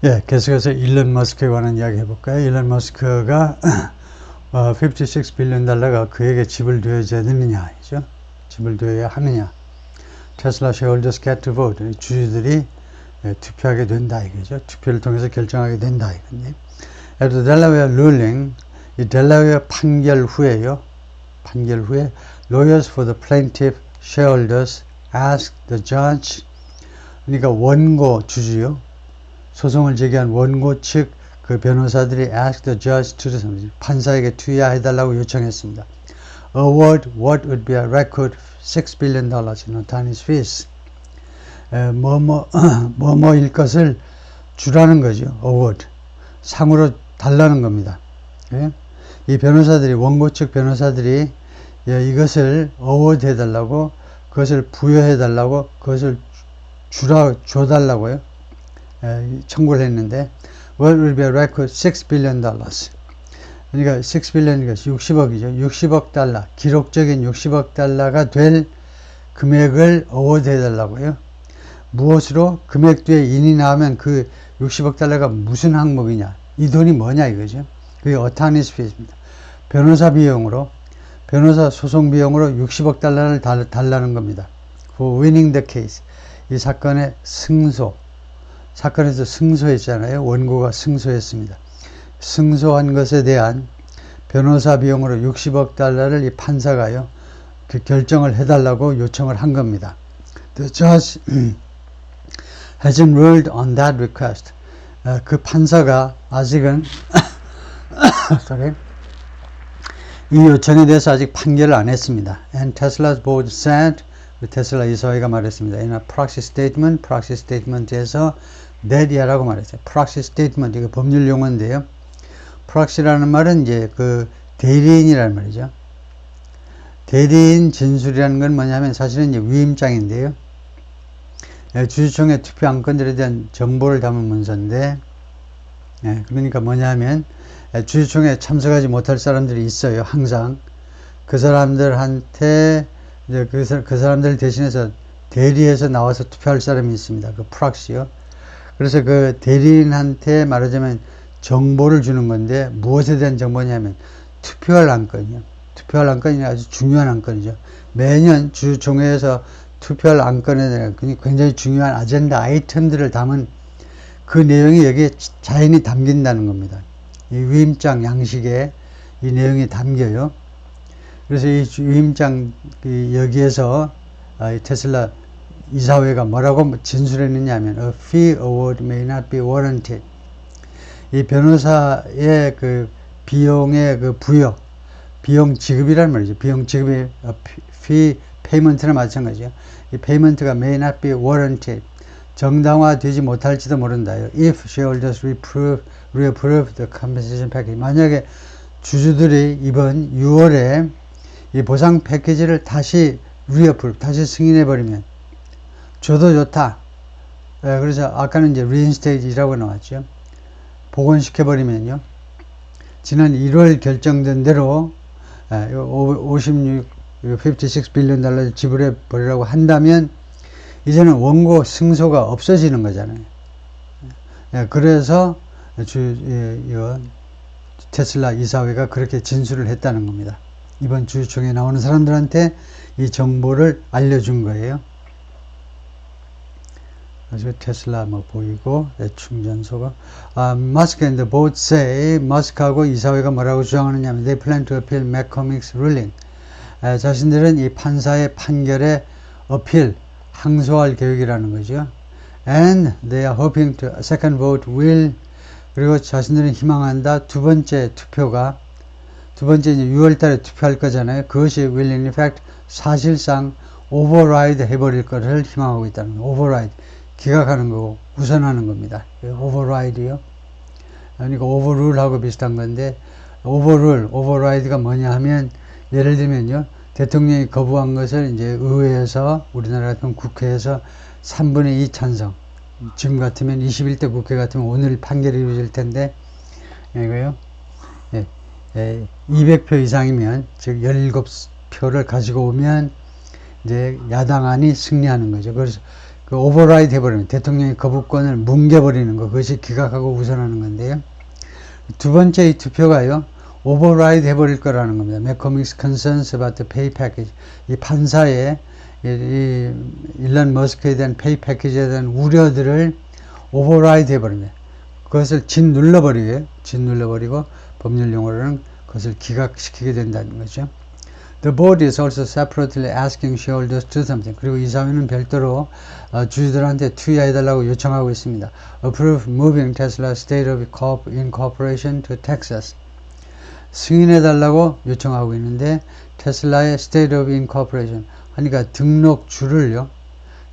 예, 계속해서 일론 머스크에 관한 이야기 해볼까요? 일론 머스크가 56 빌리언 달러가 그에게 집을 되어줘야 되느냐죠. 집을 되어야 하느냐. 테슬라 shareholders get to vote. 주주들이 투표하게 된다 이거죠. 투표를 통해서 결정하게 된다 이건데. At the Delaware ruling, 이 델라웨어 판결 후에요. 판결 후에 lawyers for the plaintiff shareholders asked the judge. 그러니까 원고 주주요. 소송을 제기한 원고 측 그 변호사들이 asked the judge to 판사에게 투여해달라고 요청했습니다. Award what would be a record $6 billion in attorney's fees. 뭐뭐일 것을 주라는 거죠. award. 상으로 달라는 겁니다. 예? 이 변호사들이, 원고 측 변호사들이 이것을 award 해달라고, 그것을 부여해달라고, 그것을 줘달라고요. 청구를 했는데, what will be a record $6 billion. 그러니까 6 빌리언이니까 60억이죠. 60억 달러, 기록적인 60억 달러가 될 금액을 award 해달라고요. 무엇으로? 금액 뒤에 인이 나오면 그 60억 달러가 무슨 항목이냐, 이 돈이 뭐냐 이거죠. 그게 attorney's fees입니다. 변호사 비용으로, 변호사 소송 비용으로 60억 달러를 달라는 겁니다. For winning the case. 이 사건의 승소. 사건에서 승소했잖아요. 원고가 승소했습니다. 승소한 것에 대한 변호사 비용으로 60억 달러를 이 판사가요, 그 결정을 해달라고 요청을 한 겁니다. The judge hasn't ruled on that request. 그 판사가 아직은 이 요청에 대해서 아직 판결을 안 했습니다. And Tesla's board said, 테슬라 이사회가 말했습니다. In a proxy statement에서 that이라고 말했어요. proxy statement, 이거 법률 용어인데요. proxy라는 말은 이제 그 대리인이라는 말이죠. 대리인 진술이라는 건 뭐냐면 사실은 이제 위임장인데요. 주주총회 투표 안건들에 대한 정보를 담은 문서인데, 그러니까 뭐냐면 주주총회에 참석하지 못할 사람들이 있어요. 항상 그 사람들한테 이제 그 사람들 대신해서 대리해서 나와서 투표할 사람이 있습니다. 그 프락시요. 그래서 그 대리인한테 말하자면 정보를 주는 건데, 무엇에 대한 정보냐면 투표할 안건이요. 투표할 안건이 아주 중요한 안건이죠. 매년 주주총회에서 투표할 안건에 대한 굉장히 중요한 아젠다 아이템들을 담은 그 내용이 여기에 자연히 담긴다는 겁니다. 이 위임장 양식에 이 내용이 담겨요. 그래서 이 위임장 여기에서 테슬라 이사회가 뭐라고 진술했느냐 하면 a fee award may not be warranted. 이 변호사의 그 비용의 그 부여, 비용 지급이란 말이죠. 비용 지급이 fee payment나 마찬가지죠. 이 payment가 may not be warranted. 정당화되지 못할지도 모른다. If shareholders reapprove the compensation package. 만약에 주주들이 이번 6월에 이 보상 패키지를 다시 reapprove, 다시 승인해버리면 줘도 좋다. 그래서 아까는 이제 reinstate이라고 나왔죠. 복원시켜버리면요. 지난 1월 결정된 대로 56 빌리언 달러를 지불해 버리라고 한다면 이제는 원고 승소가 없어지는 거잖아요. 그래서 테슬라 이사회가 그렇게 진술을 했다는 겁니다. 이번 주주총회에 나오는 사람들한테 이 정보를 알려준 거예요. 그래서 테슬라 뭐 보이고, 충전소가. Musk and the board say, 머스크하고 이사회가 뭐라고 주장하느냐면, they plan to appeal McCormick's ruling. 자신들은 이 판사의 판결에 어필, 항소할 계획이라는 거죠. And they are hoping to second vote will. 그리고 자신들은 희망한다. 두 번째 이제 6월 달에 투표할 거잖아요. 그것이 will in effect 사실상 override 해버릴 것을 희망하고 있다는 거예요. override. 기각하는 거고 우선하는 겁니다. override요. 그러니까 overrule하고 비슷한 건데, override가 뭐냐 하면, 예를 들면요, 대통령이 거부한 것을 이제 의회에서, 우리나라 같은 국회에서 3분의 2 찬성. 지금 같으면 21대 국회 같으면 오늘 판결이 이루어질 텐데, 이거요. 200표 이상이면, 즉 17표를 가지고 오면 이제 야당안이 승리하는 거죠. 그래서 그 오버라이드 해버리면 대통령의 거부권을 뭉개버리는 거, 그것이 기각하고 우선하는 건데요. 두 번째 이 투표가요, 오버라이드 해버릴 거라는 겁니다. McCormick's concerns about the pay package. 이 판사의 이 일론 머스크에 대한 페이 패키지에 대한 우려들을 오버라이드 해버립니다. 그것을 짓눌러버리고 법률 용어로는 그것을 기각시키게 된다는 거죠. The board is also separately asking shareholders to do something. 그리고 이사회는 별도로 주주들한테 투자해달라고 요청하고 있습니다. Approve moving Tesla state of incorporation to Texas. 승인해달라고 요청하고 있는데 테슬라의 state of incorporation 하니까 등록주를요.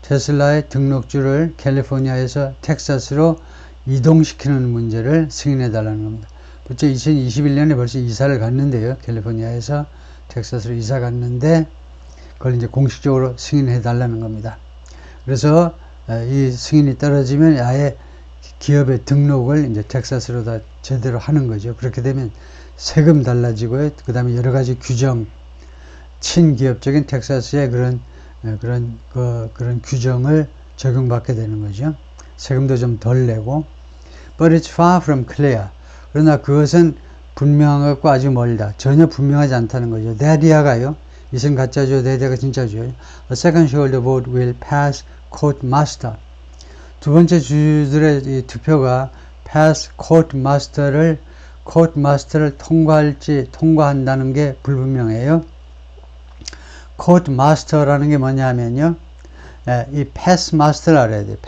테슬라의 등록주를 캘리포니아에서 텍사스로 이동시키는 문제를 승인해달라는 겁니다. 벌써 2021년에 벌써 이사를 갔는데요. 캘리포니아에서 텍사스로 이사 갔는데 그걸 이제 공식적으로 승인해달라는 겁니다. 그래서 이 승인이 떨어지면 아예 기업의 등록을 이제 텍사스로 다 제대로 하는 거죠. 그렇게 되면 세금 달라지고요. 그 다음에 여러 가지 규정, 친기업적인 텍사스의 그런 규정을 적용받게 되는 거죠. 세금도 좀 덜 내고. But it's far from clear. 그러나 그것은 분명한 것과 아주 멀다. 전혀 분명하지 않다는 거죠. 네디아가요. 이선 가짜죠. 네디아가 진짜죠. A second shareholder vote will pass court master. 두 번째 주주들의 이 투표가 pass court master를 통과한다는 게 불분명해요. court master라는 게 뭐냐면요. 이 pass master를 알아야 돼요.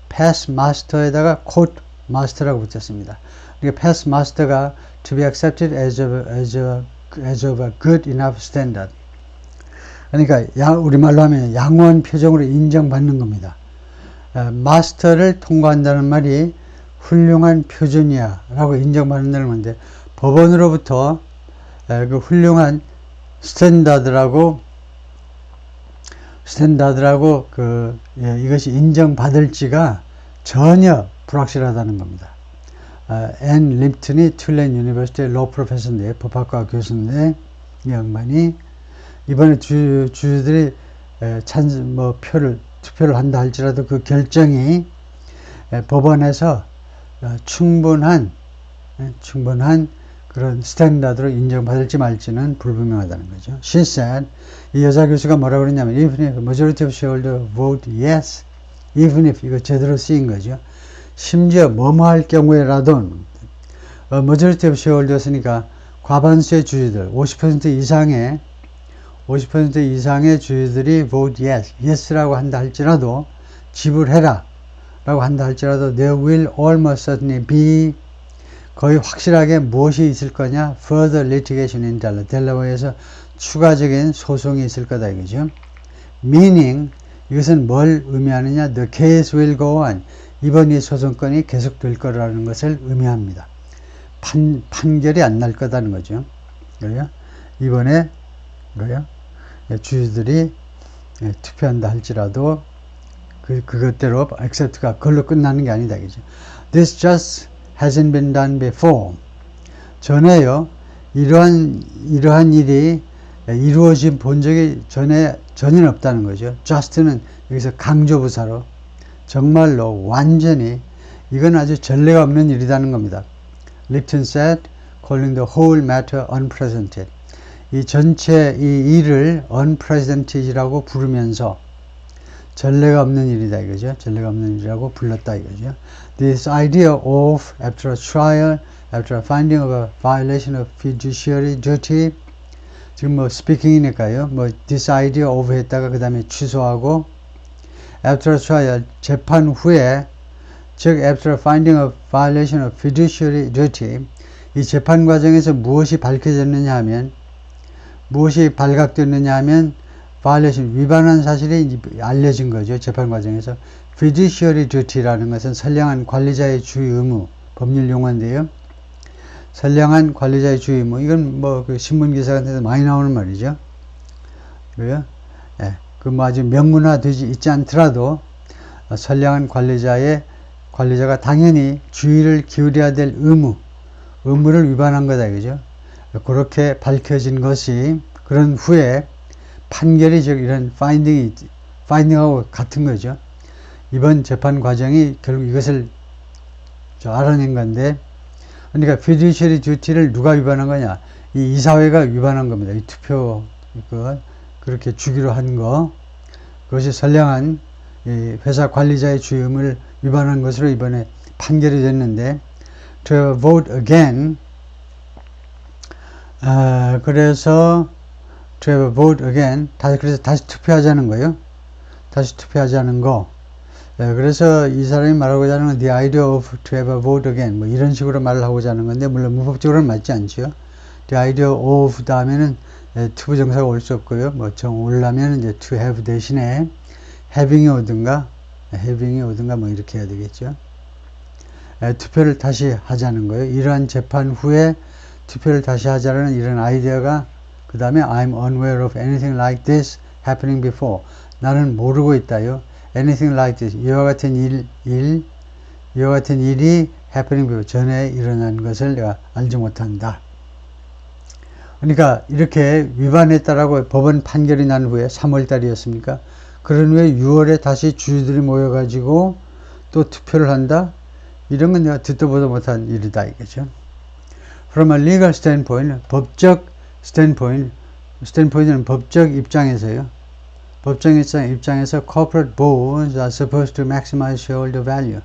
pass master에다가 court master라고 붙였습니다. 그러니까 pass master가 to be accepted as of a good enough standard. 그러니까 우리말로 하면 양호한 표정으로 인정받는 겁니다. 마스터를 통과한다는 말이 훌륭한 표준이야 라고 인정받는다는 건데, 법원으로부터 그 훌륭한 스탠다드라고 이것이 인정받을지가 전혀 불확실하다는 겁니다. 앤 림튼이 툴렌 유니버시티 로 프로페서인데, 법학과 교수인데, 이 양반이 이번에 주주들이 투표를 한다 할지라도 그 결정이 법원에서 충분한 그런 스탠다드로 인정받을지 말지는 불분명하다는 거죠. She said, 이 여자 교수가 뭐라고 그랬냐면, even if majority of shareholders vote yes, even if, 이거 제대로 쓰인 거죠. 심지어 뭐뭐 할 경우에라도, majority of shareholders니까 과반수의 주주들, 50% 이상의 주주들이 vote yes, yes라고 한다 할지라도, 지불해라 라고 한다 할지라도, there will almost certainly be, 거의 확실하게 무엇이 있을 거냐? further litigation in Delaware. 델라웨어에서 추가적인 소송이 있을 거다 이거죠. meaning, 이것은 뭘 의미하느냐? the case will go on. 이번 이 소송건이 계속될 거라는 것을 의미합니다. 판결이 안 날 거다는 거죠. 그래요? 이번에 주주들이 투표한다 할지라도 그것대로 accept가 그걸로 끝나는 게 아니다 이거죠. This just hasn't been done before. 전에요, 이러한 일이 이루어진 본 적이 전혀 없다는 거죠. just는 여기서 강조부사로 정말로 완전히 이건 아주 전례가 없는 일이라는 겁니다. Lipton said, calling the whole matter unprecedented. 이 전체 이 일을 unprecedented이라고 부르면서 전례가 없는 일이다 이거죠. 전례가 없는 일이라고 불렀다 이거죠. This idea of after a trial, after a finding of a violation of fiduciary duty, 지금 speaking이니까요. this idea of 했다가 그 다음에 취소하고, after a trial, 재판 후에, 즉 after a finding of violation of fiduciary duty, 이 재판 과정에서 무엇이 밝혀졌느냐 하면, 무엇이 발각됐느냐 하면 violation, 위반한 사실이 알려진 거죠. 재판 과정에서. fiduciary duty라는 것은 선량한 관리자의 주의 의무, 법률 용어인데요. 선량한 관리자의 주의 의무, 이건 그 신문 기사 같은 데서 많이 나오는 말이죠. 그래요? 예. 아주 명문화되지 있지 않더라도 선량한 관리자가 당연히 주의를 기울여야 될 의무를 위반한 거다 이거죠. 그렇게 밝혀진 것이, 그런 후에 판결이, 즉 이런 파인딩이 finding하고 같은 거죠. 이번 재판 과정이 결국 이것을 알아낸 건데, 그러니까 fiduciary duty를 누가 위반한 거냐? 이 이사회가 위반한 겁니다. 이 투표 그렇게 주기로 한 거, 그것이 선량한 이 회사 관리자의 주임을 위반한 것으로 이번에 판결이 됐는데, to vote again, 그래서 to vote again, 그래서 다시 투표하자는 거예요. 다시 투표하자는 거. 그래서 이 사람이 말하고자 하는 건 the idea of to have a vote again, 뭐 이런 식으로 말을 하고자 하는 건데, 물론 문법적으로는 맞지 않죠. the idea of 다음에는 투부정사가 올 수 없고요. 뭐 정 오려면 이제 to have 대신에 having이 오든가 뭐 이렇게 해야 되겠죠. 투표를 다시 하자는 거예요. 이러한 재판 후에 투표를 다시 하자는 이런 아이디어가, 그 다음에 I'm unaware of anything like this happening before. 나는 모르고 있다요. anything like this. 이와 같은 이와 같은 일이 happening before. 전에 일어난 것을 내가 알지 못한다. 그러니까 이렇게 위반했다라고 법원 판결이 난 후에 3월 달이었습니까? 그런 후에 6월에 다시 주주들이 모여가지고 또 투표를 한다? 이런 건 내가 듣도 보도 못한 일이다 이거죠. From a legal standpoint, 법적 standpoint는 법적 입장에서요. 법적 입장에서 corporate boards are supposed to maximize shareholder value.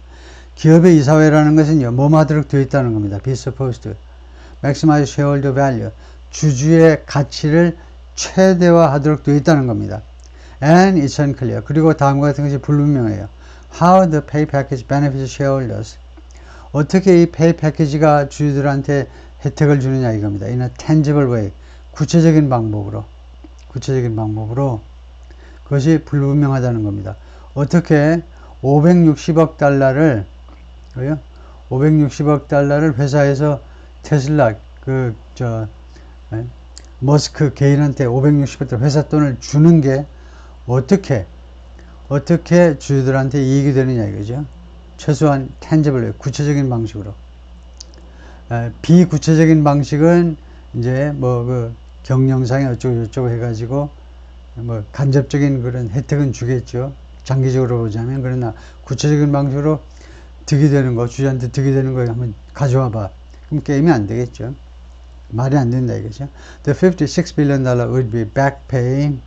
기업의 이사회라는 것은요, 뭐뭐 하도록 되어 있다는 겁니다. be supposed to maximize shareholder value. 주주의 가치를 최대화하도록 되어 있다는 겁니다. And it's unclear. 그리고 다음과 같은 것이 불분명해요. How the pay package benefits shareholders. 어떻게 이 pay package가 주주들한테 혜택을 주느냐 이겁니다. In a tangible way. 구체적인 방법으로. 그것이 불분명하다는 겁니다. 어떻게 560억 달러를 회사에서 테슬라 머스크 개인한테 560억 달러 회사 돈을 주는 게 어떻게 주주들한테 이익이 되느냐 이거죠. 최소한 tangible, 구체적인 방식으로. 비구체적인 방식은 이제 뭐 그 경영상에 어쩌고 해가지고 뭐 간접적인 그런 혜택은 주겠죠. 장기적으로 보자면. 그러나 구체적인 방식으로 득이 되는 거, 주주한테 득이 되는 거 한번 가져와 봐. 그럼 게임이 안 되겠죠. 말이 안 된다 이거죠. The $56 billion would be back pay.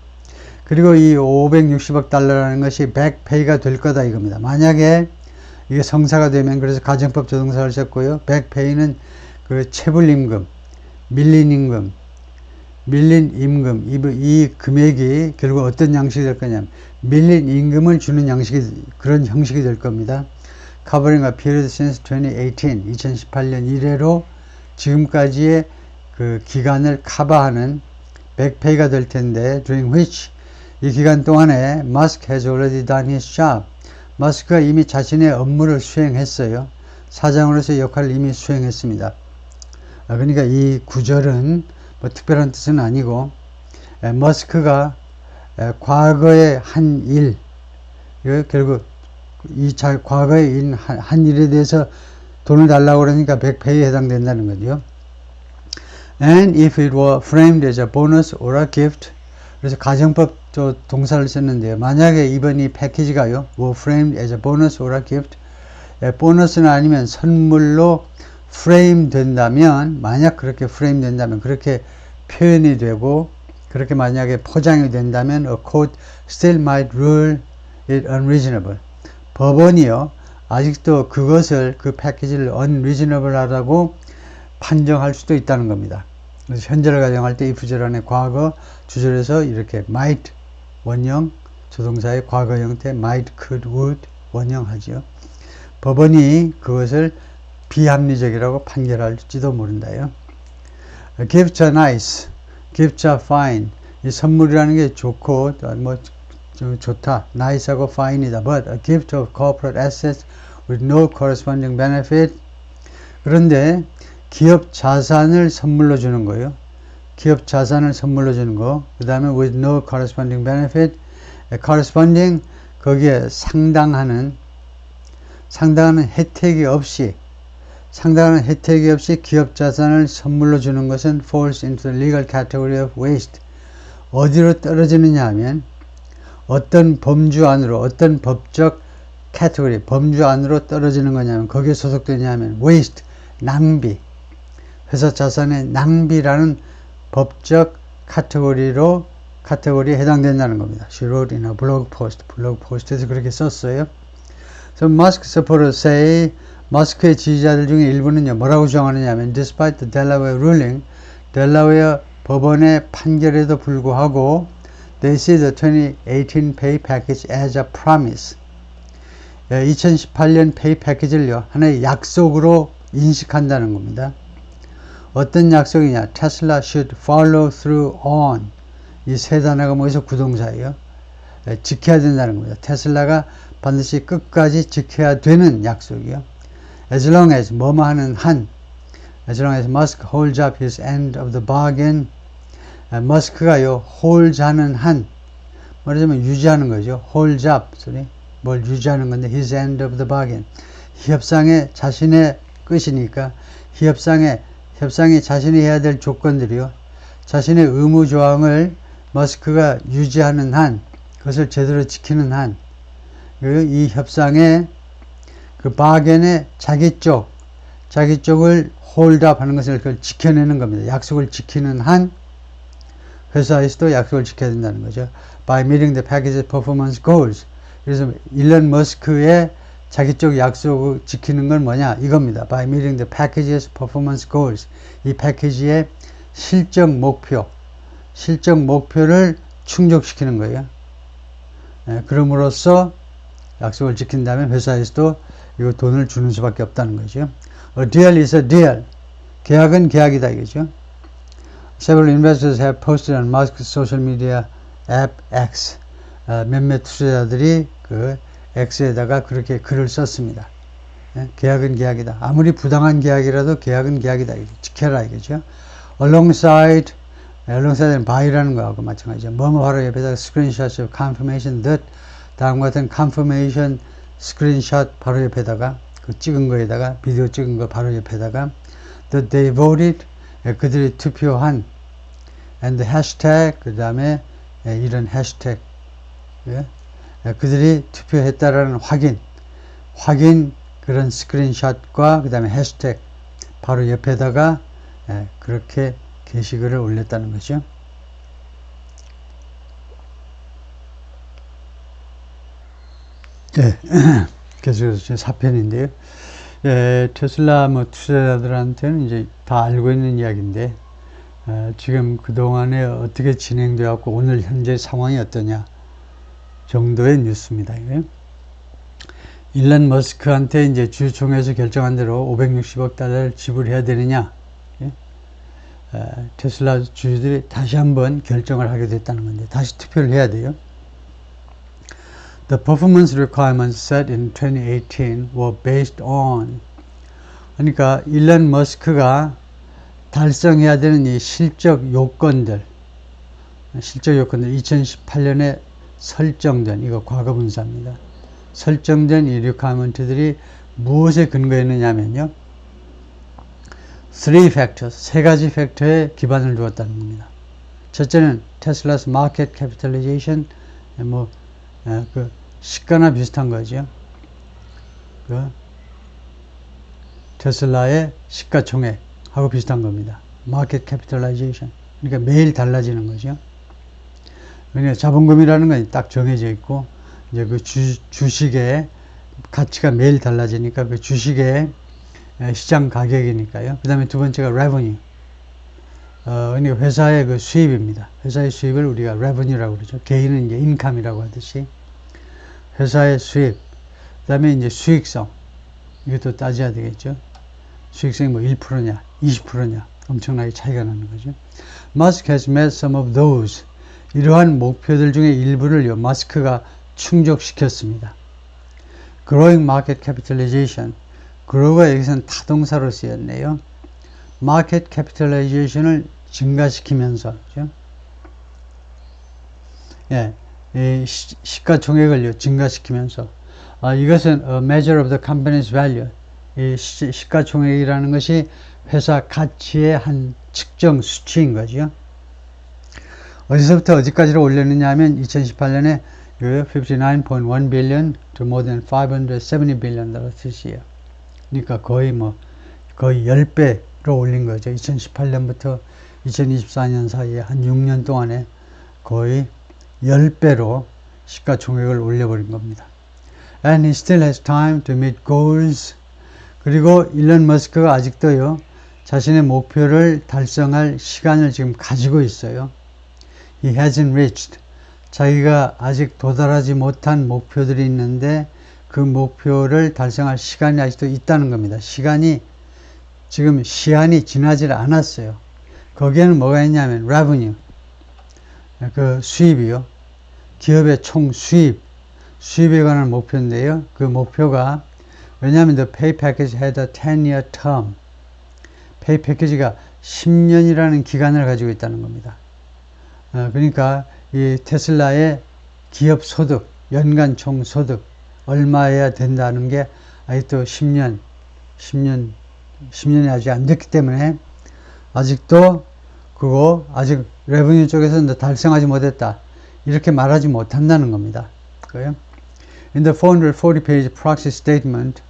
그리고 이 560억 달러라는 것이 back pay가 될 거다 이겁니다. 만약에 이게 성사가 되면, 그래서 가정법 조동사를 썼고요. back pay는 그 체불임금, 밀린 임금, 이 금액이 결국 어떤 양식이 될 거냐면 밀린 임금을 주는 그런 형식이 될 겁니다. Covering a period since 2018년 이래로 지금까지의 그 기간을 커버하는 백페이가 될 텐데, during which 이 기간 동안에 Musk has already done his job. 머스크가 이미 자신의 업무를 수행했어요. 사장으로서의 역할을 이미 수행했습니다. 그러니까 이 구절은 뭐 특별한 뜻은 아니고, 머스크가 과거에 한 일, 결국 과거에 한 일에 대해서 돈을 달라고 그러니까 100페이에 해당된다는 거죠. And if it were framed as a bonus or a gift, 그래서 가정법 동사를 썼는데요. 만약에 이번 이 패키지가요, were framed as a bonus or a gift, 보너스는 아니면 선물로 프레임 된다면, 만약 그렇게 프레임 된다면, 그렇게 표현이 되고, 그렇게 만약에 포장이 된다면, a court still might rule it unreasonable. 법원이요, 아직도 그 패키지를 unreasonable 하다고 판정할 수도 있다는 겁니다. 그래서 현재를 가정할 때 if 절 안에 과거 주절에서 이렇게 might 원형 조동사의 과거 형태 might, could, would 원형하죠. 법원이 그것을 비합리적이라고 판결할지도 모른다요. Gifts are nice, gifts are fine. 이 선물이라는 게 좋고 뭐 좋다, nice하고 fine이다. But a gift of corporate assets with no corresponding benefit. 그런데 기업 자산을 선물로 주는 거예요. 기업 자산을 선물로 주는 거. 그 다음에 with no corresponding benefit. corresponding, 거기에 상당하는 혜택이 없이 기업 자산을 선물로 주는 것은 falls into the legal category of waste. 어디로 떨어지느냐 하면 어떤 범주 안으로, 어떤 법적 카테고리, 범주 안으로 떨어지는 거냐면, 거기에 소속되냐면, waste, 낭비. 회사 자산의 낭비라는 법적 카테고리에 해당된다는 겁니다. She wrote in a blog post. 블로그 포스트에서 그렇게 썼어요. So Musk supporters say, 머스크의 지지자들 중에 일부는요, 뭐라고 주장하느냐 하면, despite the Delaware ruling, 델라웨어 법원의 판결에도 불구하고, they see the 2018 pay package as a promise. 2018년 페이 패키지를요, 하나의 약속으로 인식한다는 겁니다. 어떤 약속이냐? Tesla should follow through on. 이 세 단어가 뭐에서 구동사예요. 지켜야 된다는 겁니다. 테슬라가 반드시 끝까지 지켜야 되는 약속이요. As long as 뭐뭐 하는 한, as long as Musk holds up his end of the bargain, 머스크가요 holds 하는 한, 말하자면 유지하는 거죠. holds up, 소리. 뭘 유지하는 건데, his end of the bargain. 협상의 자신의 끝이니까, 협상이 자신이 해야 될 조건들이요. 자신의 의무 조항을 머스크가 유지하는 한, 그것을 제대로 지키는 한, 이 협상의 그 바겐의 자기 쪽을 홀드업 하는 것을 그걸 지켜내는 겁니다. 약속을 지키는 한, 회사에서도 약속을 지켜야 된다는 거죠. By meeting the package's performance goals. 그래서 일론 머스크의 자기 쪽 약속을 지키는 건 뭐냐? 이겁니다. By meeting the package's performance goals. 이 패키지의 실적 목표를 충족시키는 거예요. 그럼으로써 약속을 지킨다면 회사에서도 이거 돈을 주는 수밖에 없다는 거죠. A deal is a deal. 계약은 계약이다 이거죠. Several investors have posted on Musk's social media app X. 몇몇 투자자들이 그 X에다가 그렇게 글을 썼습니다. 계약은 계약이다. 아무리 부당한 계약이라도 계약은 계약이다. 지켜라 이거죠. Alongside는 by라는 거하고 마찬가지죠. 뭐뭐 바로 옆에다가 screenshots of confirmation that 다음과 같은 confirmation 스크린샷 바로 옆에다가 그 찍은 거에다가 비디오 찍은 거 바로 옆에다가 that they voted 그들이 투표한 and the hashtag 그 다음에 이런 해시태그 그들이 투표했다라는 확인 그런 스크린샷과 그 다음에 해시태그 바로 옆에다가 그렇게 게시글을 올렸다는 거죠. 계속해서 4편인데요. 테슬라 투자자들한테는 이제 다 알고 있는 이야기인데, 지금 그동안에 어떻게 진행되었고, 오늘 현재 상황이 어떠냐 정도의 뉴스입니다. 일론 머스크한테 이제 주주총회에서 결정한 대로 560억 달러를 지불해야 되느냐, 테슬라 주주들이 다시 한번 결정을 하게 됐다는 건데, 다시 투표를 해야 돼요. The performance requirements set in 2018 were based on, 그러니까 일론 머스크가 달성해야 되는 이 실적 요건들 2018년에 설정된, 이거 과거분사입니다. 설정된 이 리퀘어먼트들이 무엇에 근거했느냐면요, 3 factors, 세 가지 팩터에 기반을 두었다는 겁니다. 첫째는 테슬라's market capitalization, 그 시가나 비슷한 거죠. 그 테슬라의 시가총액하고 비슷한 겁니다. market capitalization. 그러니까 매일 달라지는 거죠. 그러니까 자본금이라는 건 딱 정해져 있고, 이제 그 주식의 가치가 매일 달라지니까 그 주식의 시장 가격이니까요. 그 다음에 두 번째가 revenue. 그러니까 회사의 그 수입입니다. 회사의 수입을 우리가 revenue라고 그러죠. 개인은 이제 income이라고 하듯이 회사의 수입. 그 다음에 이제 수익성. 이것도 따져야 되겠죠. 수익성이 뭐 1%냐, 20%냐. 엄청나게 차이가 나는 거죠. Musk has met some of those. 이러한 목표들 중에 일부를 머스크가 충족시켰습니다. Growing market capitalization. grow가 여기서는 타동사로 쓰였네요. market capitalization을 증가시키면서, 그죠? 이 시가총액을 증가시키면서, 이것은 a measure of the company's value. 이 시가총액이라는 것이 회사 가치의 한 측정 수치인 거죠. 어디서부터 어디까지로 올렸느냐 하면 2018년에 $59.1 billion to more than $570 billion this year. 그러니까 거의 10배로 올린 거죠. 2018년부터 2024년 사이에 한 6년 동안에 거의 10배로 시가총액을 올려버린 겁니다. And he still has time to meet goals. 그리고 일론 머스크가 아직도요, 자신의 목표를 달성할 시간을 지금 가지고 있어요. He hasn't reached. 자기가 아직 도달하지 못한 목표들이 있는데 그 목표를 달성할 시간이 아직도 있다는 겁니다. 지금 시한이 지나질 않았어요. 거기에는 뭐가 있냐면 revenue, 그 수입이요. 기업의 총 수입에 관한 목표인데요. 그 목표가, 왜냐하면 the pay package had a 10-year term. 페이 패키지가 10년이라는 기간을 가지고 있다는 겁니다. 그러니까 이 테슬라의 기업 소득, 연간 총 소득 얼마여야 된다는 게 아직도 10년이 아직 안 됐기 때문에 아직도 그거 아직 레버뉴 쪽에서는 달성하지 못했다, 이렇게 말하지 못한다는 겁니다. 그래요? In the 440-page proxy statement,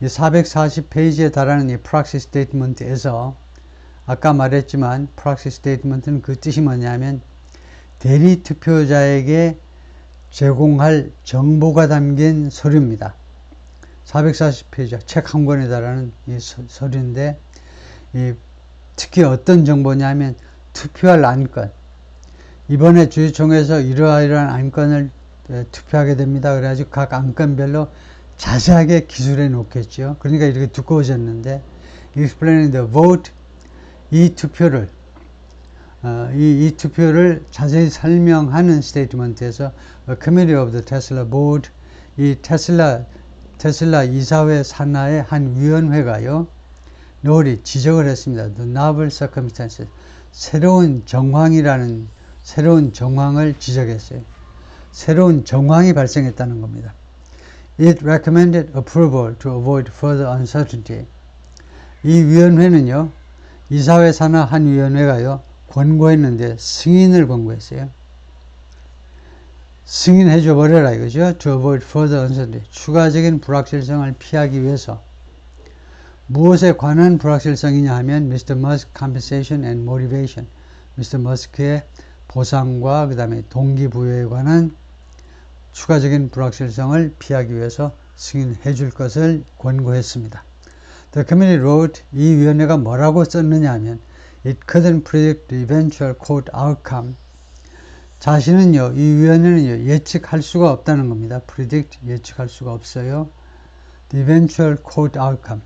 이 440페이지에 달하는 이 proxy statement에서 아까 말했지만 proxy statement는 그 뜻이 뭐냐면 대리 투표자에게 제공할 정보가 담긴 서류입니다. 440페이지, 책 한 권에 달하는 이 서류인데, 특히 어떤 정보냐면 투표할 안건. 이번에 주주총회에서 이러한 안건을 투표하게 됩니다. 그래가지고 각 안건별로 자세하게 기술해 놓겠죠. 그러니까 이렇게 두꺼워졌는데, explaining the vote, 이 투표를 자세히 설명하는 스테이트먼트에서 Committee of the Tesla Board, 이 테슬라 이사회 산하의 한 위원회가요, 노리 지적을 했습니다. The novel circumstances, 새로운 정황을 지적했어요. 새로운 정황이 발생했다는 겁니다. It recommended approval to avoid further uncertainty. 이 위원회는요, 이사회 산하 한 위원회가요, 권고했는데 승인을 권고했어요. 승인해 줘 버려라 이거죠. To avoid further uncertainty. 추가적인 불확실성을 피하기 위해서. 무엇에 관한 불확실성이냐 하면 Mr. Musk compensation and motivation. Mr. Musk의 보상과 그 다음에 동기부여에 관한 추가적인 불확실성을 피하기 위해서 승인해 줄 것을 권고했습니다. The committee wrote, 이 위원회가 뭐라고 썼느냐 하면 It couldn't predict the eventual court outcome. 자신은요, 이 위원회는요, 예측할 수가 없다는 겁니다. predict, 예측할 수가 없어요. The eventual court outcome.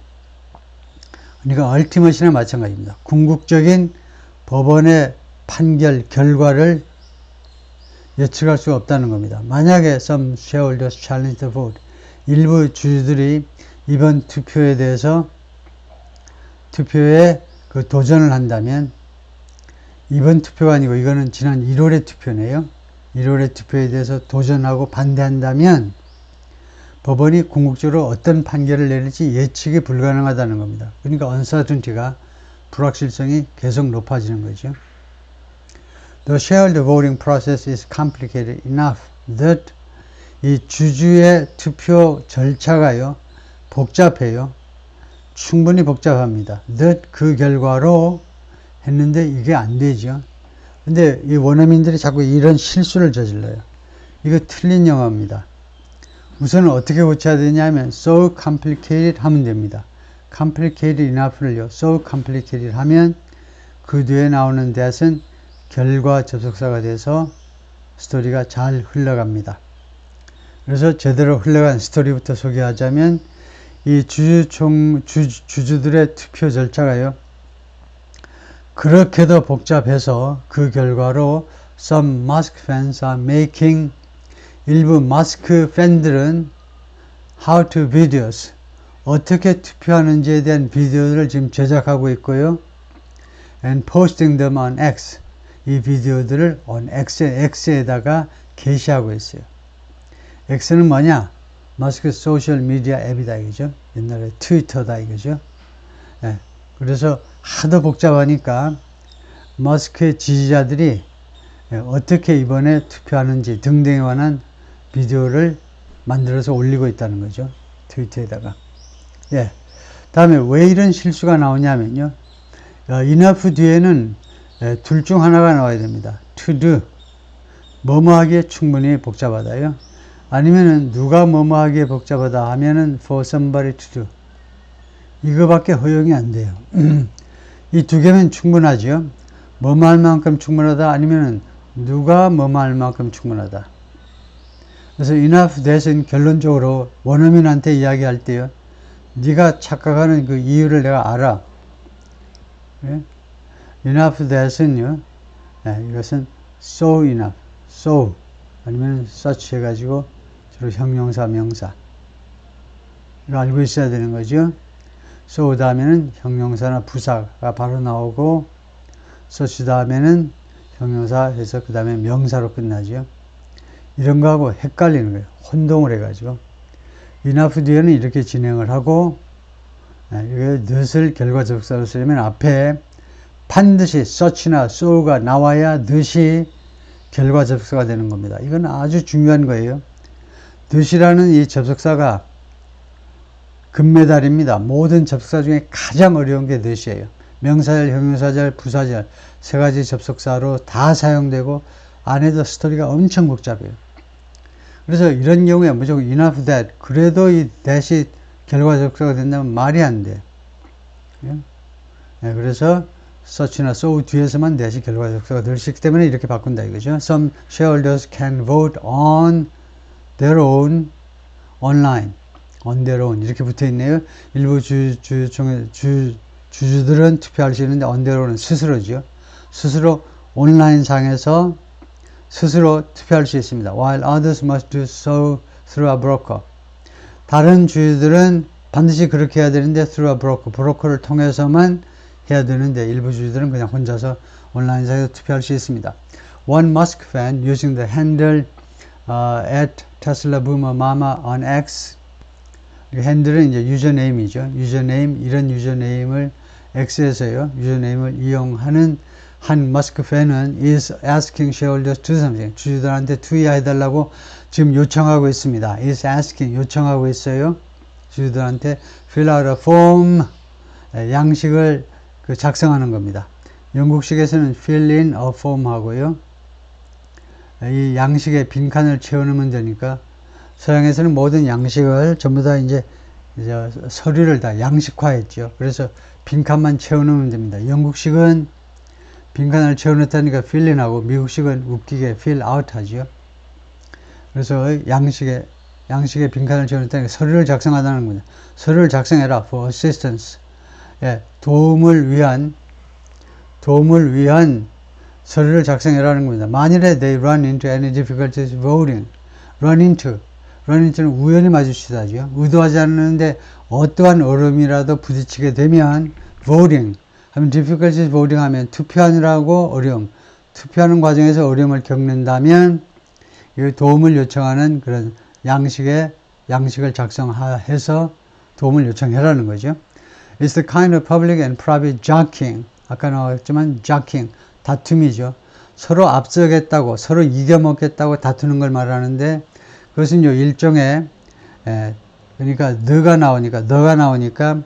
그러니까 ultimate이나 마찬가지입니다. 궁극적인 법원의 판결 결과를 예측할 수가 없다는 겁니다. 만약에 some shareholders challenge the vote, 일부 주주들이 이번 투표에 대해서 그 도전을 한다면, 이번 투표가 아니고 이거는 지난 1월의 투표네요. 1월의 투표에 대해서 도전하고 반대한다면 법원이 궁극적으로 어떤 판결을 내릴지 예측이 불가능하다는 겁니다. 그러니까 uncertainty가, 불확실성이 계속 높아지는 거죠. The shareholder voting process is complicated enough that 이 주주의 투표 절차가요, 복잡해요. 충분히 복잡합니다. that 그 결과로 했는데 이게 안 되죠. 근데 이 원어민들이 자꾸 이런 실수를 저질러요. 이거 틀린 영어입니다. 우선은 어떻게 고쳐야 되냐면 so complicated 하면 됩니다. complicated enough를요, so complicated 하면 그 뒤에 나오는 that은 결과 접속사가 돼서 스토리가 잘 흘러갑니다. 그래서 제대로 흘러간 스토리부터 소개하자면, 이 주주들의 투표 절차가요, 그렇게도 복잡해서 그 결과로 some Musk fans are making, 일부 마스크 팬들은 how to videos, 어떻게 투표하는지에 대한 비디오를 지금 제작하고 있고요. and posting them on X, 이 비디오들을 on X에다가 게시하고 있어요. X는 뭐냐? 마스크 소셜 미디어 앱이다 이거죠. 옛날에 트위터다 이거죠. 네. 그래서 하도 복잡하니까 머스크의 지지자들이 어떻게 이번에 투표하는지 등등에 관한 비디오를 만들어서 올리고 있다는 거죠. 트위터에다가. 예. 다음에 왜 이런 실수가 나오냐면요. enough 뒤에는 둘 중 하나가 나와야 됩니다. to do. 뭐뭐 하기에 충분히 복잡하다요. 아니면은 누가 뭐뭐 하기에 복잡하다 하면은 for somebody to do. 이거밖에 허용이 안 돼요. 이 두 개면 충분하죠. 뭐뭐 할 만큼 충분하다 아니면은 누가 뭐뭐 할 만큼 충분하다. 그래서 enough that은 결론적으로 원어민한테 이야기할 때요. 네가 착각하는 그 이유를 내가 알아. 예? enough that은요. 예, 이것은 so enough, so 아니면 such 해가지고 주로 형용사, 명사 이거 알고 있어야 되는 거죠. so 다음에는 형용사나 부사가 바로 나오고 such 다음에는 형용사 해서 그 다음에 명사로 끝나죠. 이런 거하고 헷갈리는 거예요. 혼동을 해가지고 enough 뒤에는 이렇게 진행을 하고 이게 not을 결과접속사로 쓰려면 앞에 반드시 such나 so가 나와야 not이 결과접속사가 되는 겁니다. 이건 아주 중요한 거예요. not이라는 이 접속사가 금메달입니다. 모든 접속사 중에 가장 어려운 게 not이에요. 명사절, 형용사절, 부사절 세 가지 접속사로 다 사용되고 안에도 스토리가 엄청 복잡해요. 그래서 이런 경우에 무조건 enough that 그래도 이 that이 결과접속사가 된다면 말이 안 돼. 예? 네, 그래서 such나 so 뒤에서만 that이 결과접속사가 될 수 있기 때문에 이렇게 바꾼다 이거죠. Some shareholders can vote on their own online. on their own 이렇게 붙어 있네요. 일부 주주들은 투표할 수 있는데 on their own은 스스로죠. 스스로 온라인 상에서 스스로 투표할 수 있습니다. While others must do so through a broker. 다른 주주들은 반드시 그렇게 해야 되는데 through a broker, 브로커를 통해서만 해야 되는데 일부 주주들은 그냥 혼자서 온라인상에서 투표할 수 있습니다. One Musk fan using the handle at Tesla Boomer Mama on X. 핸들은 이제 유저네임이죠. 유저네임, 이런 유저네임을 X에서요. 유저네임을 이용하는 한 머스크 팬은 is asking shareholders to do something. 주주들한테 투의해달라고 지금 요청하고 있습니다. is asking, 요청하고 있어요. 주주들한테 fill out a form, 양식을 작성하는 겁니다. 영국식에서는 fill in a form 하고요. 이 양식에 빈칸을 채워넣으면 되니까 서양에서는 모든 양식을 전부 다 이제 서류를 다 양식화했죠. 그래서 빈칸만 채워넣으면 됩니다. 영국식은 빈칸을 채워넣다니까 fill in 하고 미국식은 웃기게 fill out 하죠. 그래서 양식에 빈칸을 채워넣다니까 서류를 작성하다는 겁니다. 서류를 작성해라 for assistance. 예, 도움을 위한 서류를 작성해라는 겁니다. 만일에 they run into any difficulties voting, run into는 우연히 마주치다죠. 의도하지 않는데 어떠한 어려움이라도 부딪히게 되면 voting 하면 difficulties voting 하면 투표하느라고 어려움, 투표하는 과정에서 어려움을 겪는다면 이 도움을 요청하는 그런 양식을 작성해서 도움을 요청해라는 거죠. It's the kind of public and private jockeying. 아까 나왔지만 jockeying, 다툼이죠. 서로 앞서겠다고, 서로 이겨먹겠다고 다투는 걸 말하는데 그것은 일종의 그러니까 너가 나오니까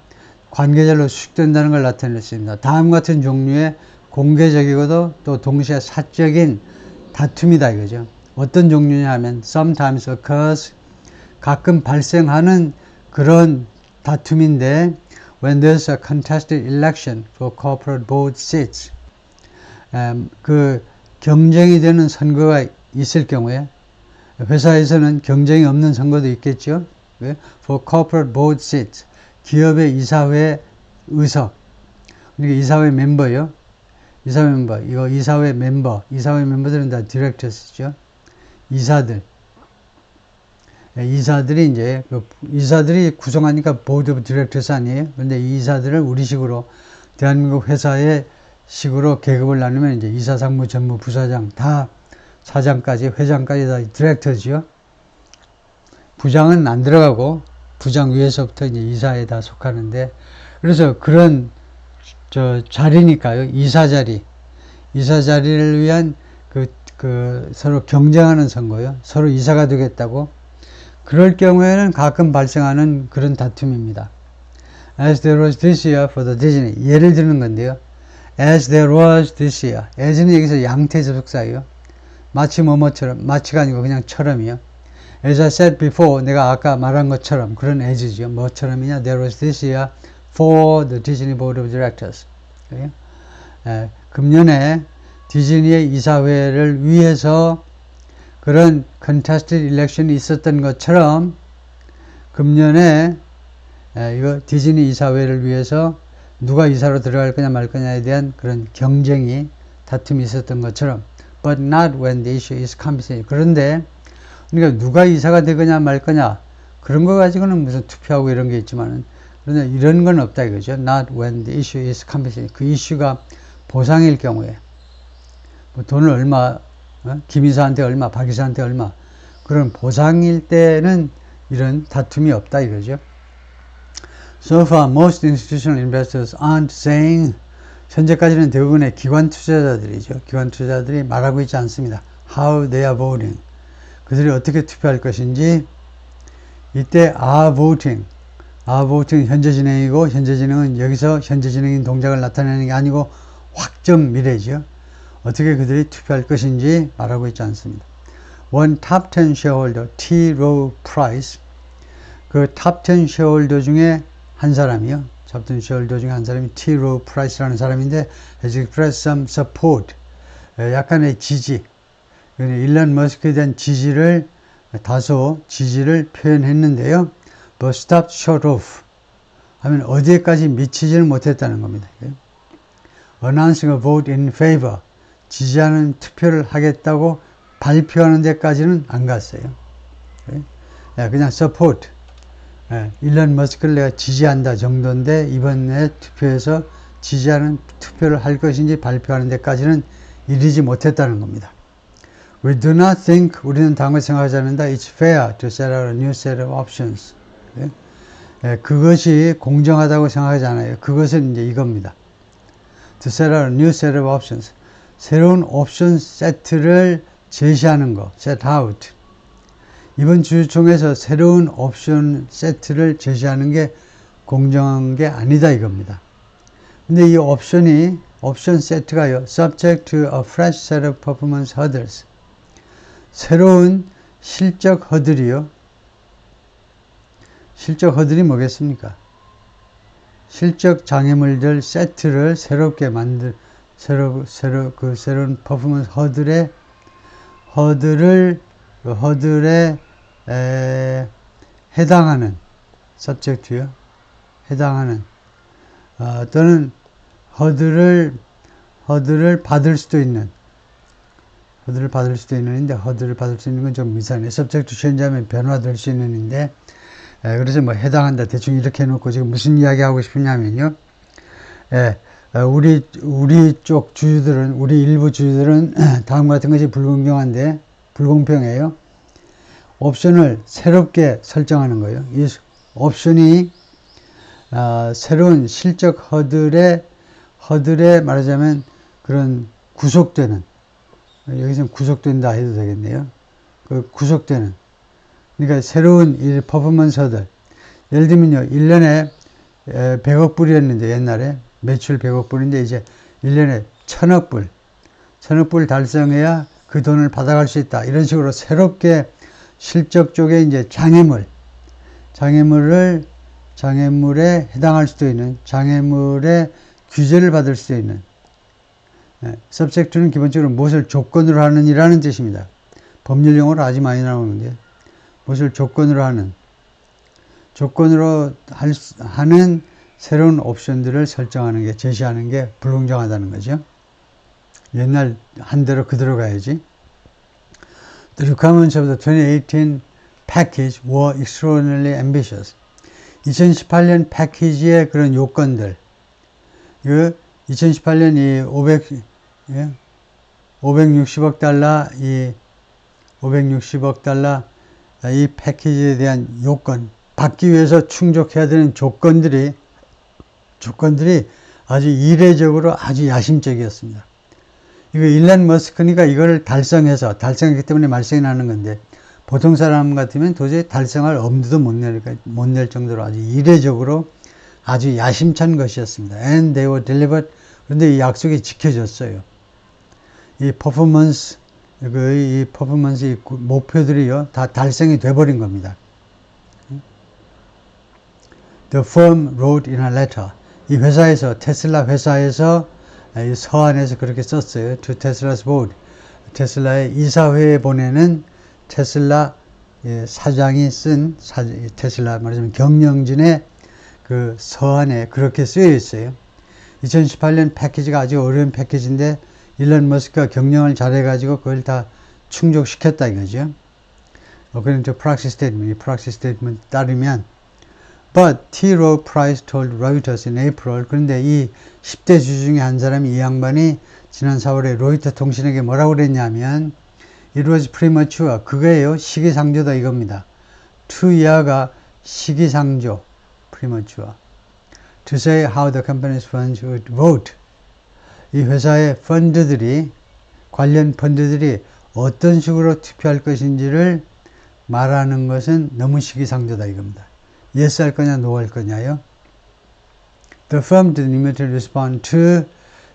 관계절로 수식된다는 걸 나타냈습니다. 다음 같은 종류의 공개적이고도 또 동시에 사적인 다툼이다 이거죠. 어떤 종류냐 하면 sometimes occurs, 가끔 발생하는 그런 다툼인데 when there's a contested election for corporate board seats, 그 경쟁이 되는 선거가 있을 경우에 회사에서는 경쟁이 없는 선거도 있겠죠. For corporate board seats, 기업의 이사회 의석, 그러니까 이사회 멤버요. 이사회 멤버들은 다 디렉터스죠. 이사들이 구성하니까 보드 오브 디렉터스 아니에요. 그런데 이 이사들을 우리식으로 대한민국 회사의 식으로 계급을 나누면 이제 이사, 상무, 전무, 부사장 다 사장까지, 회장까지 다 디렉터지요. 부장은 안 들어가고 부장 위에서부터 이제 이사에 다 속하는데, 그래서 그런 자리니까요. 이사 자리를 위한 서로 경쟁하는 선거요. 서로 이사가 되겠다고. 그럴 경우에는 가끔 발생하는 그런 다툼입니다. As there was this year for the Disney. 예를 드는 건데요. As there was this year. as는 여기서 양태 접속사예요. 마치 뭐뭐처럼, 마치가 아니고 그냥 처럼이요. As I said before, 내가 아까 말한 것처럼 그런 as죠. 뭐처럼이냐? There was this year for the Disney Board of Directors. 금년에 디즈니의 이사회를 위해서 그런 contested election이 있었던 것처럼 금년에 이거 디즈니 이사회를 위해서 누가 이사로 들어갈 거냐 말 거냐에 대한 그런 경쟁이 다툼이 있었던 것처럼 but not when the issue is compensation. 그런데 그러니까 누가 이사가 되거냐 말 거냐 그런 거 가지고는 무슨 투표하고 이런 게 있지만은 그런데 이런 건 없다 이거죠. Not when the issue is compensation. 그 이슈가 보상일 경우에 뭐 돈을 얼마 김 이사한테 얼마 박 이사한테 얼마 그런 보상일 때는 이런 다툼이 없다 이거죠. So far, most institutional investors aren't saying 현재까지는 대부분의 기관 투자자들이죠. 기관 투자자들이 말하고 있지 않습니다. How they are voting. 그들이 어떻게 투표할 것인지 이때 are voting. are voting 현재 진행이고 현재 진행은 여기서 현재 진행인 동작을 나타내는 게 아니고 확정 미래죠. 어떻게 그들이 투표할 것인지 말하고 있지 않습니다. One top 10 shareholder, T. Rowe Price, 그 top 10 shareholder 중에 한 사람이요. top 10 shareholder 중에 한 사람이 T. Rowe Price라는 사람인데 has expressed some support, 약간의 지지, 일론 머스크에 대한 지지를 다소 지지를 표현했는데요. But stopped short of 하면 어디에까지 미치지는 못했다는 겁니다. Announcing a vote in favor, 지지하는 투표를 하겠다고 발표하는 데까지는 안 갔어요. 그냥 support, 일론 머스크를 내가 지지한다 정도인데 이번에 투표에서 지지하는 투표를 할 것인지 발표하는 데까지는 이르지 못했다는 겁니다. We do not think, 우리는 다음과 생각하지 않는다. It's fair to set out a new set of options. 그것이 공정하다고 생각하지 않아요. 그것은 이제 이겁니다. To set out a new set of options. 새로운 옵션 세트를 제시하는 거, set out. 이번 주주총회에서 새로운 옵션 세트를 제시하는 게 공정한 게 아니다 이겁니다. 근데 이 옵션 세트가요, subject to a fresh set of performance hurdles. 새로운 실적 허들이요. 실적 허들이 뭐겠습니까? 실적 장애물들 세트를 새롭게 새로운 퍼포먼스 허들에 해당하는 subject요. 해당하는 또는 허들을 받을 수도 있는 허들을 받을 수 있는 건 좀 이상해요. subject to change하면 변화될 수 있는데 그래서 뭐 해당한다 대충 이렇게 해놓고 지금 무슨 이야기 하고 싶으냐면요. 우리 쪽 주주들은 우리 일부 주주들은 다음 같은 것이 불공평해요. 옵션을 새롭게 설정하는 거예요. 이 옵션이 새로운 실적 허들에 말하자면 그런 구속되는, 여기서는 구속된다 해도 되겠네요. 그 구속되는, 그러니까 새로운 이 퍼포먼스 허들. 예를 들면요, 1년에 100억 불이었는데 옛날에 매출 100억 불인데 이제 1년에 1000억 불 달성해야 그 돈을 받아갈 수 있다. 이런 식으로 새롭게 실적 쪽에 이제 장애물에 해당할 수도 있는, 장애물에 규제를 받을 수도 있는, subject는 기본적으로 무엇을 조건으로 하는 이라는 뜻입니다. 법률 용어로 아주 많이 나오는데, 무엇을 조건으로 하는 새로운 옵션들을 설정하는 게, 제시하는 게 불공정하다는 거죠. 옛날 한대로 그대로 가야지. The requirements of the 2018 package were extraordinarily ambitious. 2018년 패키지의 그런 요건들, 2018년 이 560억 달러 이 패키지에 대한 요건, 받기 위해서 충족해야 되는 조건들이 아주 이례적으로 아주 야심적이었습니다. 이거 일론 머스크니까 이걸 달성했기 때문에 말썽이 나는 건데, 보통 사람 같으면 도저히 달성할 엄두도 못 낼 정도로 아주 이례적으로 아주 야심찬 것이었습니다. And they were delivered. 그런데 이 약속이 지켜졌어요. 이 퍼포먼스, 이 목표들이요, 다 달성이 돼버린 겁니다. The firm wrote in a letter. 이 회사에서, 테슬라 회사에서, 이 서한에서 그렇게 썼어요. To Tesla's board. 테슬라의 이사회에 보내는 테슬라 사장이 쓴, 테슬라 말하자면 경영진의 그 서한에 그렇게 쓰여 있어요. 2018년 패키지가 아주 어려운 패키지인데, 일론 머스크가 경영을 잘해가지고 그걸 다 충족시켰다 이거죠. According to proxy statement, 이 proxy statement 따르면, But T. Rowe Price told Reuters in April. 그런데 이 10대 주 중에 한 사람이, 이 양반이 지난 4월에 로이터 통신에게 뭐라고 그랬냐면, It was premature. 그거예요. 시기상조다 이겁니다. too year가 시기상조, premature. To say how the company's funds would vote. 이 회사의 펀드들이, 관련 펀드들이 어떤 식으로 투표할 것인지를 말하는 것은 너무 시기상조다 이겁니다. yes 할 거냐, no 할 거냐요. The firm didn't immediately respond to.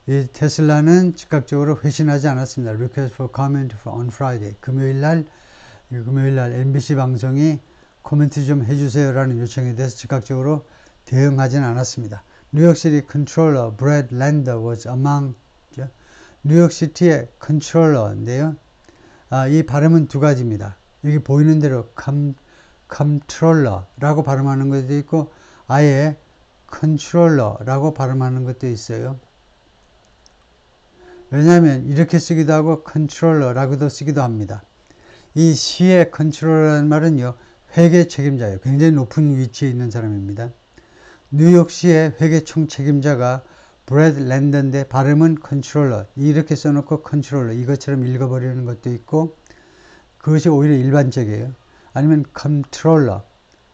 이 테슬라는 즉각적으로 회신하지 않았습니다. Request for comment on Friday. 금요일날 MBC 방송이 코멘트 좀 해주세요라는 요청에 대해서 즉각적으로 대응하지는 않았습니다. 뉴욕시티 컨트롤러 브래드 랜더 was among. 뉴욕시티의 컨트롤러인데요. 이 발음은 두 가지입니다. 여기 보이는 대로 컨트롤러라고 발음하는 것도 있고, 아예 컨트롤러라고 발음하는 것도 있어요. 왜냐하면 이렇게 쓰기도 하고 컨트롤러라고도 쓰기도 합니다. 이 시의 컨트롤러라는 말은요, 회계 책임자예요. 굉장히 높은 위치에 있는 사람입니다. 뉴욕시의 회계 총 책임자가 브래드 랜더인데 발음은 컨트롤러, 이렇게 써놓고 컨트롤러 이것처럼 읽어버리는 것도 있고, 그것이 오히려 일반적이에요. 아니면 컨트롤러,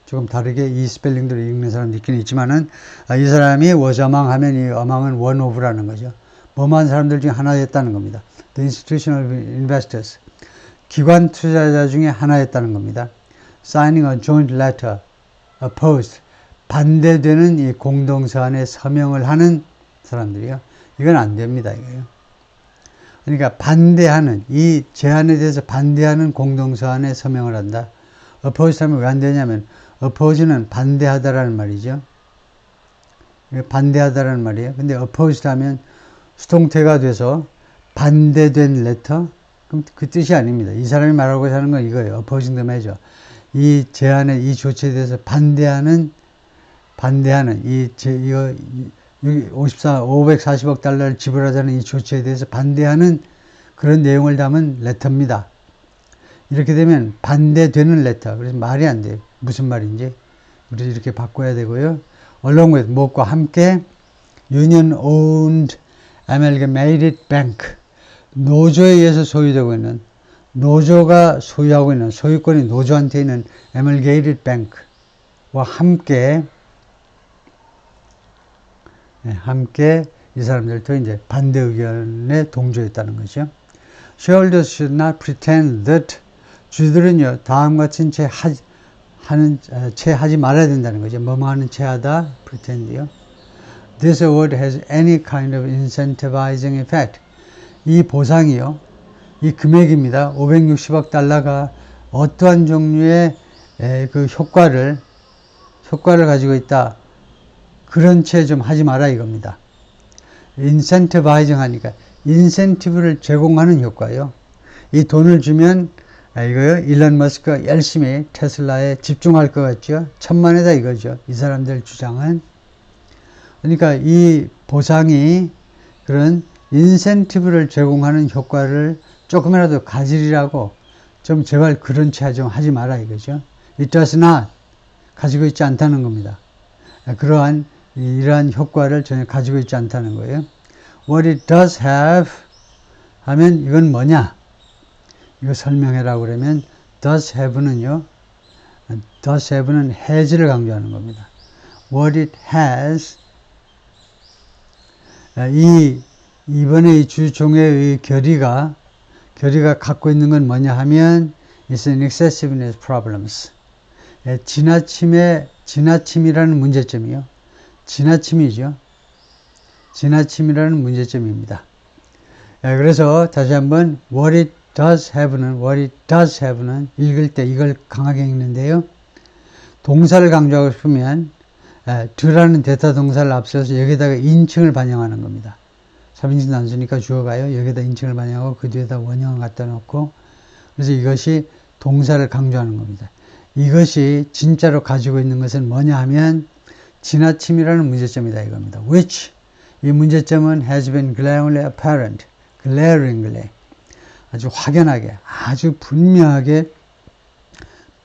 조금 다르게 이 스펠링대로 읽는 사람도 있긴 있지만은, 이 사람이 was among 하면 이 among은 one of라는 거죠. 뭐만 사람들 중에 하나였다는 겁니다. The institutional investors, 기관 투자자 중에 하나였다는 겁니다. Signing a joint letter, opposed, 반대되는 이 공동서한에 서명을 하는 사람들이요. 이건 안 됩니다, 이거요. 그러니까 반대하는, 이 제안에 대해서 반대하는 공동서한에 서명을 한다. opposed 하면 왜 안 되냐면, oppose는 반대하다라는 말이죠. 반대하다라는 말이에요. 근데 opposed 하면 수동태가 돼서 반대된 레터? 그럼 그 뜻이 아닙니다. 이 사람이 말하고자 하는 건 이거예요. opposing the measure. 이 제안에, 이 조치에 대해서 반대하는, 이거 540억 달러를 지불하자는 이 조치에 대해서 반대하는 그런 내용을 담은 레터입니다. 이렇게 되면 반대되는 레터. 그래서 말이 안 돼요. 무슨 말인지. 그래서 이렇게 바꿔야 되고요. along with, 무엇과 함께, union owned amalgamated bank. 노조에 의해서 소유되고 있는, 노조가 소유하고 있는, 소유권이 노조한테 있는 amalgamated bank와 함께 이 사람들도 이제 반대 의견에 동조했다는 거죠. Shareholders should not pretend that. 주주들은요, 다음 같은 채 하지 말아야 된다는 거죠. 뭐뭐 하는 채 하다, pretend요. This award has any kind of incentivizing effect. 이 보상이요, 이 금액입니다. 560억 달러가 어떠한 종류의 그 효과를 가지고 있다. 그런 채 좀 하지 마라 이겁니다. incentivizing 하니까 인센티브를 제공하는 효과요. 이 돈을 주면 이거요, 일론 머스크가 열심히 테슬라에 집중할 것 같죠. 천만에다 이거죠. 이 사람들 주장은. 그러니까 이 보상이 그런 인센티브를 제공하는 효과를 조금이라도 가지리라고 좀 제발 그런 채 좀 하지 마라 이거죠. It does not. 가지고 있지 않다는 겁니다. 이러한 효과를 전혀 가지고 있지 않다는 거예요. What it does have 하면 이건 뭐냐? 이거 설명해라고 그러면 does have는요. does have는 has를 강조하는 겁니다. What it has, 이 이번에 이 주종의 결의가 갖고 있는 건 뭐냐 하면 it's an excessiveness problems. 지나침이라는 문제점이요. 지나침이죠. 지나침이라는 문제점입니다. 그래서 다시 한번 what it does have는 읽을 때 이걸 강하게 읽는데요. 동사를 강조하고 싶으면 do라는 대타 동사를 앞서서 여기다가 인칭을 반영하는 겁니다. 3인칭 단수니까 주어가요. 여기다 인칭을 반영하고 그 뒤에다 원형을 갖다 놓고 그래서 이것이 동사를 강조하는 겁니다. 이것이 진짜로 가지고 있는 것은 뭐냐 하면 지나침이라는 문제점이다 이겁니다. Which 이 문제점은 has been glaringly apparent. glaringly 아주 확연하게 아주 분명하게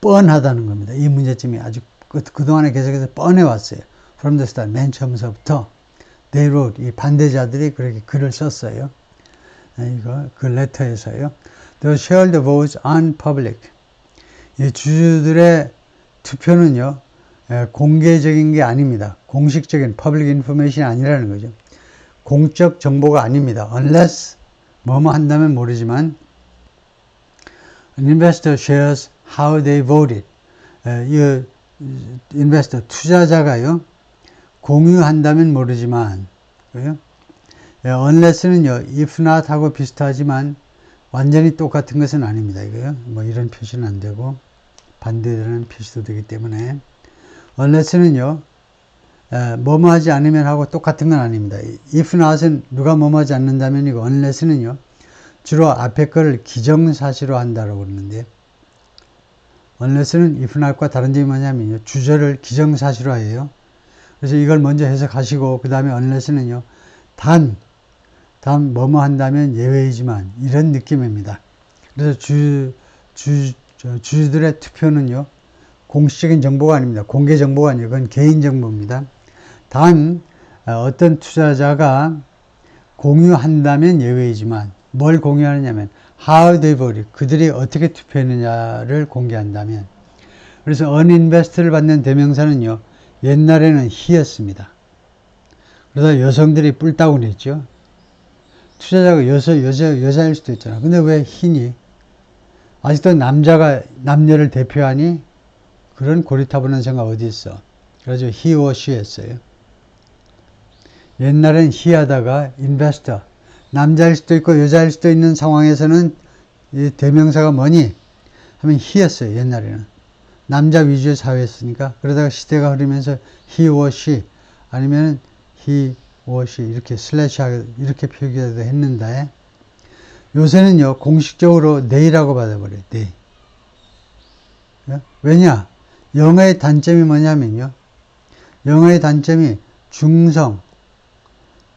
뻔하다는 겁니다. 이 문제점이 아주 그동안에 계속해서 뻔해 왔어요. From the start 맨 처음서부터 they wrote 이 반대자들이 그렇게 글을 썼어요. 이거 그 레터에서요. They shared the votes on public. 이 주주들의 투표는요 공개적인 게 아닙니다. 공식적인 public information이 아니라는 거죠. 공적 정보가 아닙니다. Unless 뭐뭐 한다면 모르지만 an investor shares how they voted. 이 investor 투자자가요 공유한다면 모르지만 그래요? unless는요 if not 하고 비슷하지만 완전히 똑같은 것은 아닙니다. 이거요. 뭐 이런 표시는 안 되고 반대되는 표시도 되기 때문에 unless는요 뭐뭐 하지 않으면 하고 똑같은 건 아닙니다. if not은 누가 뭐뭐 하지 않는다면이고 unless는요 주로 앞에 거를 기정사실로 한다고 그러는데 unless는 if not과 다른 점이 뭐냐면요 주절을 기정사실로 해요. 그래서 이걸 먼저 해석하시고 그 다음에 unless는요 단 뭐뭐 한다면 예외이지만 이런 느낌입니다. 그래서 주주들의 투표는요 공식적인 정보가 아닙니다. 공개 정보가 아니에요. 그건 개인 정보입니다. 단 어떤 투자자가 공유한다면 예외이지만 뭘 공유하느냐면 how they voted 그들이 어떻게 투표했느냐를 공개한다면 그래서 uninvested를 받는 대명사는요 옛날에는 he였습니다. 그러다 여성들이 뿔따구를 했죠. 투자자가 여자일 수도 있잖아. 근데 왜 he니? 아직도 남자가 남녀를 대표하니? 그런 고리타분한 생각 어디 있어? 그래서 he or she 했어요. 옛날엔 he 하다가 investor 남자일 수도 있고 여자일 수도 있는 상황에서는 이 대명사가 뭐니? 하면 he였어요. 옛날에는 남자 위주의 사회였으니까 그러다가 시대가 흐르면서 he or she 아니면 he or she 이렇게 슬래시 이렇게 표기도 했는데 요새는요 공식적으로 they라고 받아버려요. they. 왜냐? 영어의 단점이 뭐냐면요 영어의 단점이 중성,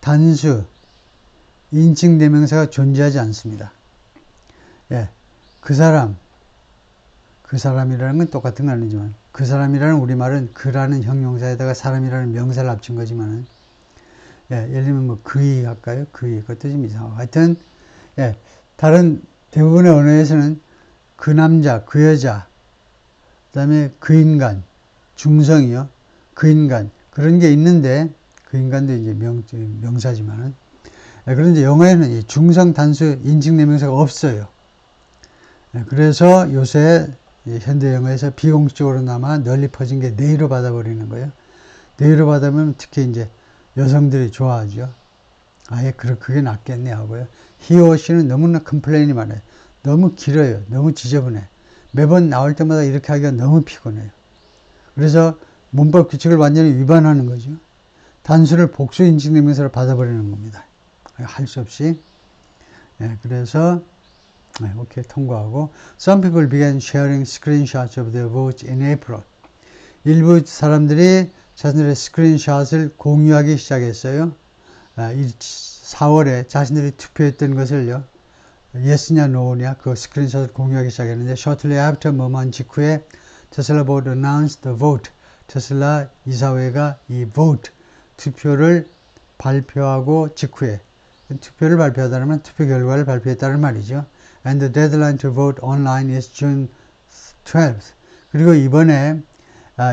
단수, 인칭 대명사가 존재하지 않습니다. 그 사람이라는 건 똑같은 건 아니지만 그 사람이라는 우리말은 그라는 형용사에다가 사람이라는 명사를 합친 거지만은 예를 들면 뭐 그이 할까요? 그이 그것도 좀 이상하고 하여튼 다른 대부분의 언어에서는 그 남자, 그 여자 그 다음에 그 인간, 중성이요. 그 인간 그런 게 있는데 그 인간도 이제 명사지만은 그런데 영어에는 이 중성, 단수, 인칭 대명사가 없어요. 그래서 요새 현대 영어에서 비공식적으로나마 널리 퍼진 게 they로 받아버리는 거예요. they로 받아보면 특히 이제 여성들이 좋아하죠. 아예 그게 낫겠네 하고요. he or she는 너무나 컴플레인이 많아요. 너무 길어요. 너무 지저분해. 매번 나올 때마다 이렇게 하기가 너무 피곤해요. 그래서 문법 규칙을 완전히 위반하는 거죠. 단수를 복수 인칭 대명사로 받아버리는 겁니다. 할 수 없이. 그래서 오케이 통과하고 Some people began sharing screenshots of their votes in April. 일부 사람들이 자신들의 스크린샷을 공유하기 시작했어요. 4월에 자신들이 투표했던 것을요. Yes냐 No냐 그 스크린샷을 공유하기 시작했는데 Shortly after 뭐만 직후에 Tesla Board announced the vote. 테슬라 이사회가 이 vote 투표를 발표하고 직후에 투표를 발표하다면 투표 결과를 발표했다는 말이죠. And the deadline to vote online is June 12th. 그리고 이번에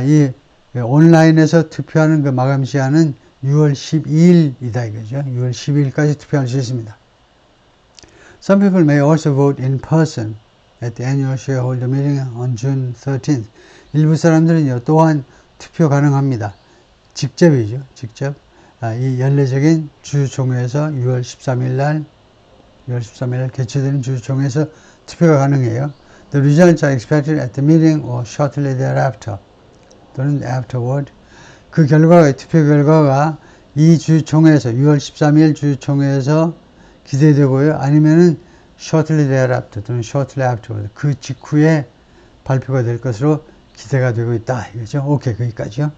이 온라인에서 투표하는 그 마감 시한은 6월 12일이다 이거죠. 6월 12일까지 투표할 수 있습니다. Some people may also vote in person at the annual shareholder meeting on June 13th. 일부 사람들은요, 또한 투표 가능합니다. 직접이죠, 직접. 이 연례적인 주주총회에서 6월 13일 날 개최되는 주주총회에서 투표가 가능해요. The results are expected at the meeting or shortly thereafter. 또는 afterward. 그 결과가, 투표 결과가 이 주주총회에서, 6월 13일 주주총회에서 기대되고요. 아니면은 shortly thereafter 또는 shortly afterward. 그 직후에 발표가 될 것으로 기대가 되고 있다. 이거죠. 오케이, 거기까지요.